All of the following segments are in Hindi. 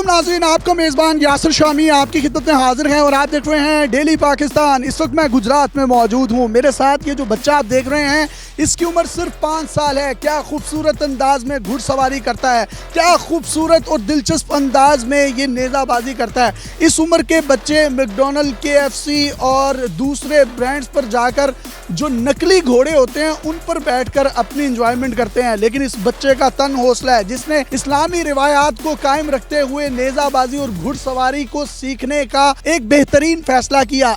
वालेकुम नाज़रीन, आपका मेज़बान यासिर शामी आपकी खिदमत में हाजिर हैं और आप देख रहे हैं डेली पाकिस्तान। इस वक्त मैं गुजरात में मौजूद हूँ। मेरे साथ ये जो बच्चा आप देख रहे हैं, इसकी उम्र सिर्फ 5 साल है। क्या खूबसूरत अंदाज में घुड़सवारी करता है, क्या खूबसूरत और दिलचस्प अंदाज में ये नेज़ाबाजी करता है। इस उम्र के बच्चे मैकडॉनल्ड, KFC और दूसरे ब्रांड्स पर जाकर जो नकली घोड़े होते हैं उन पर बैठकर अपनी इंजॉयमेंट करते हैं, लेकिन इस बच्चे का तन हौसला है जिसने इस्लामी रिवायात को कायम रखते हुए नेज़ाबाजी और घुड़सवारी को सीखने का एक बेहतरीन फैसला किया।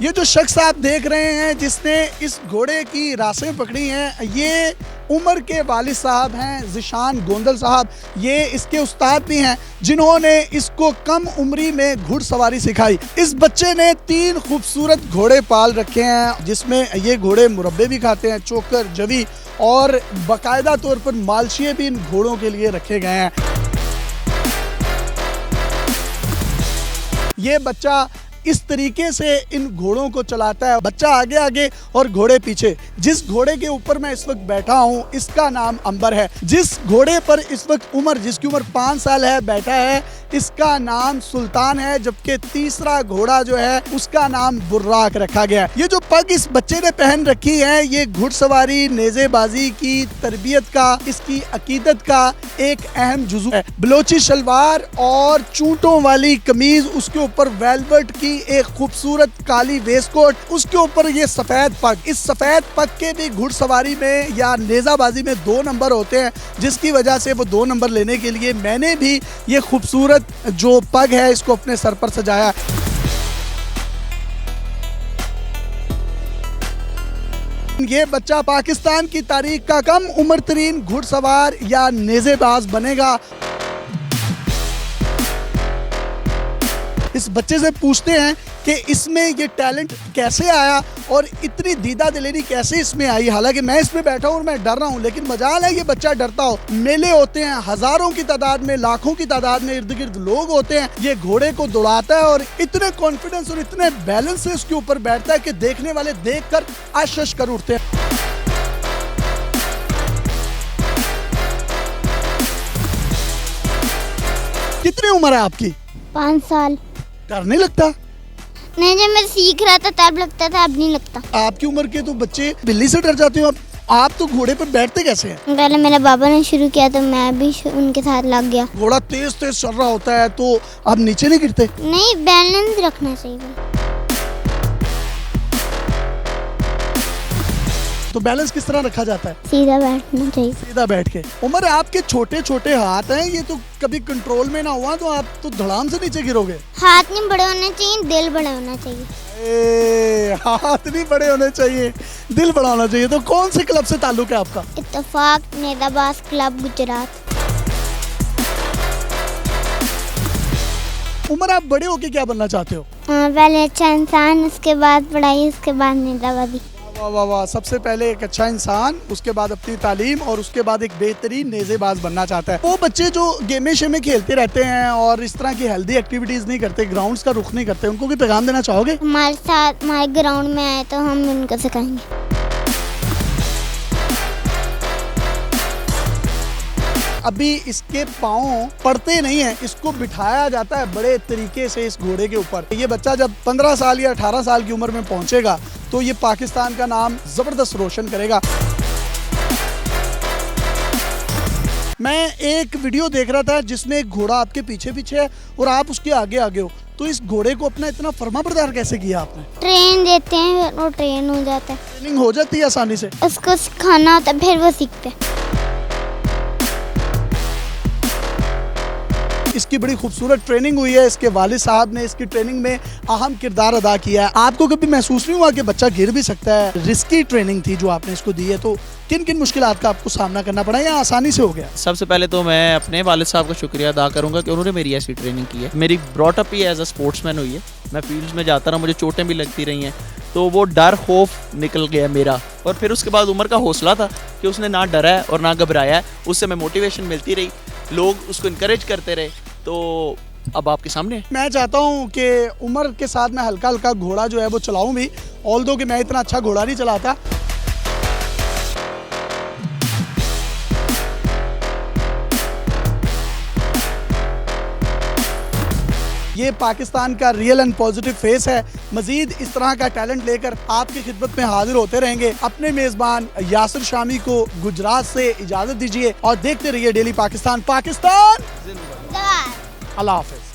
ये जो शख्स आप देख रहे हैं जिसने इस घोड़े की रासें पकड़ी हैं, ये उमर के वालिद साहब हैं, ज़िशान गोंदल साहब। ये इसके उस्ताद भी हैं जिन्होंने इसको कम उम्री में घुड़सवारी सिखाई। इस बच्चे ने 3 खूबसूरत घोड़े पाल रखे हैं जिसमें ये घोड़े मुरब्बे भी खाते हैं, चोकर, जवी और बाकायदा तौर पर मालशिए भी इन घोड़ों के लिए रखे गए हैं। ये बच्चा इस तरीके से इन घोड़ों को चलाता है, बच्चा आगे आगे और घोड़े पीछे। जिस घोड़े के ऊपर मैं इस वक्त बैठा हूँ इसका नाम अंबर है। जिस घोड़े पर इस वक्त जिसकी उम्र 5 साल है बैठा है, इसका नाम सुल्तान है, जबकि तीसरा घोड़ा जो है उसका नाम बुर्राक रखा गया है। ये जो पग इस बच्चे ने पहन रखी है, ये घुड़सवारी, नेज़ेबाजी की तरबियत का, इसकी अकीदत का एक अहम जुज़ू है। बलोची शलवार और चूंटों वाली कमीज, उसके ऊपर वेलवेट की एक खूबसूरत काली वेस्टकोट, उसके ऊपर ये सफेद पग। इस सफेद पग के भी घुड़सवारी में या नेज़ाबाजी में 2 नंबर होते हैं, जिसकी वजह से वो 2 नंबर लेने के लिए मैंने भी ये खूबसूरत जो पग है इसको अपने सर पर सजाया। ये बच्चा पाकिस्तान की तारीख का कम उम्र तरीन घुड़सवार या नेज़ेबाज बनेगा। इस बच्चे से पूछते हैं कि इसमें ये टैलेंट कैसे आया और इतनी दीदा दिलेरी कैसे इसमें आई। हालांकि मैं इसमें बैठा हूँ और मैं डर रहा हूँ, लेकिन मजाल है ये बच्चा डरता हो। मेले होते हैं हजारों की तादाद में, लाखों की तादाद में, इर्द गिर्द लोग होते हैं। ये घोड़े को दौड़ाता है और इतने कॉन्फिडेंस और इतने बैलेंस से उसके ऊपर बैठता है कि देखने वाले देखकर आश्चर्य कर उठते हैं। कितनी उम्र है आपकी? 5 साल। डर नहीं लगता? नहीं, जब मैं सीख रहा था तब लगता था, अब नहीं लगता। आपकी उम्र के तो बच्चे बिल्ली से डर जाते हो, आप तो घोड़े पर बैठते कैसे हैं? पहले मेरे बाबा ने शुरू किया तो मैं भी उनके साथ लग गया। घोड़ा तेज तेज चल रहा होता है तो आप नीचे नहीं गिरते? नहीं, बैलेंस रखना चाहिए। तो बैलेंस किस तरह रखा जाता है? सीधा बैठना चाहिए। सीधा बैठ के। उमर, आपके छोटे छोटे हाथ हैं, ये तो कभी कंट्रोल में ना हुआ तो आप तो धड़ाम से नीचे गिरोगे। हाथ नहीं बड़े होने चाहिए, दिल बड़ा होना चाहिए। हाथ नहीं बड़े होने चाहिए, दिल बड़ा होना चाहिए। तो कौन से क्लब से ताल्लुक है आपका? इत्तेफाक नेज़ाबाज क्लब गुजरात। उमर, आप बड़े होके क्या बनना चाहते हो? पहले अच्छा इंसान, उसके बाद पढ़ाई, उसके बाद नेज़ाबाजी। वाह वाह वाह, सबसे पहले एक अच्छा इंसान, उसके बाद अपनी तालीम और उसके बाद एक बेहतरीन नेज़ेबाज बनना चाहता है। वो बच्चे जो गेमें शेमें खेलते रहते हैं और इस तरह की हेल्दी एक्टिविटीज नहीं करते, ग्राउंड्स का रुख नहीं करते, उनको भी पैगाम देना चाहोगे? हमारे साथ हमारे ग्राउंड में आए तो हम उनको सिखाएंगे। अभी इसके पाँव पड़ते नहीं हैं, इसको बिठाया जाता है बड़े तरीके से इस घोड़े के ऊपर। ये बच्चा जब 15 साल या 18 साल की उम्र में पहुंचेगा तो ये पाकिस्तान का नाम जबरदस्त रोशन करेगा। मैं एक वीडियो देख रहा था जिसमें एक घोड़ा आपके पीछे पीछे है और आप उसके आगे आगे हो, तो इस घोड़े को अपना इतना फर्माबरदार कैसे किया आपने? ट्रेन देते हैं, वो ट्रेन हो जाता है। ट्रेनिंग हो जाती है आसानी से? उसको सिखाना होता है, फिर वो सीखते हैं। इसकी बड़ी खूबसूरत ट्रेनिंग हुई है, इसके वालिद साहब ने इसकी ट्रेनिंग में अहम किरदार अदा किया है। आपको कभी महसूस नहीं हुआ कि बच्चा गिर भी सकता है? रिस्की ट्रेनिंग थी जो आपने इसको दी है, तो किन किन मुश्किलात का आपको सामना करना पड़ा या आसानी से हो गया? सबसे पहले तो मैं अपने वालिद साहब का शुक्रिया अदा करूंगा कि उन्होंने मेरी ऐसी ट्रेनिंग की है। मेरी ब्रॉटअप ही एज अ स्पोर्ट्समैन हुई है। मैं फील्ड्स में जाता रहा, मुझे चोटें भी लगती रही हैं, तो वो डर खौफ निकल गया मेरा। और फिर उसके बाद उमर का हौसला था कि उसने ना डरा है और ना घबराया है, उससे मैं मोटिवेशन मिलती रही, लोग उसको इनकरेज करते रहे। तो अब आपके सामने मैं चाहता हूँ कि उमर के साथ मैं हल्का हल्का घोड़ा जो है वो चलाऊँ भी, ऑल्दो कि मैं इतना अच्छा घोड़ा नहीं चलाता। ये पाकिस्तान का रियल एंड पॉजिटिव फेस है। मजीद इस तरह का टैलेंट लेकर आपकी खिदमत में हाजिर होते रहेंगे। अपने मेजबान यासिर शामी को गुजरात से इजाजत दीजिए और देखते रहिए डेली पाकिस्तान। पाकिस्तान जिंदाबाद। अल्लाह हाफिज।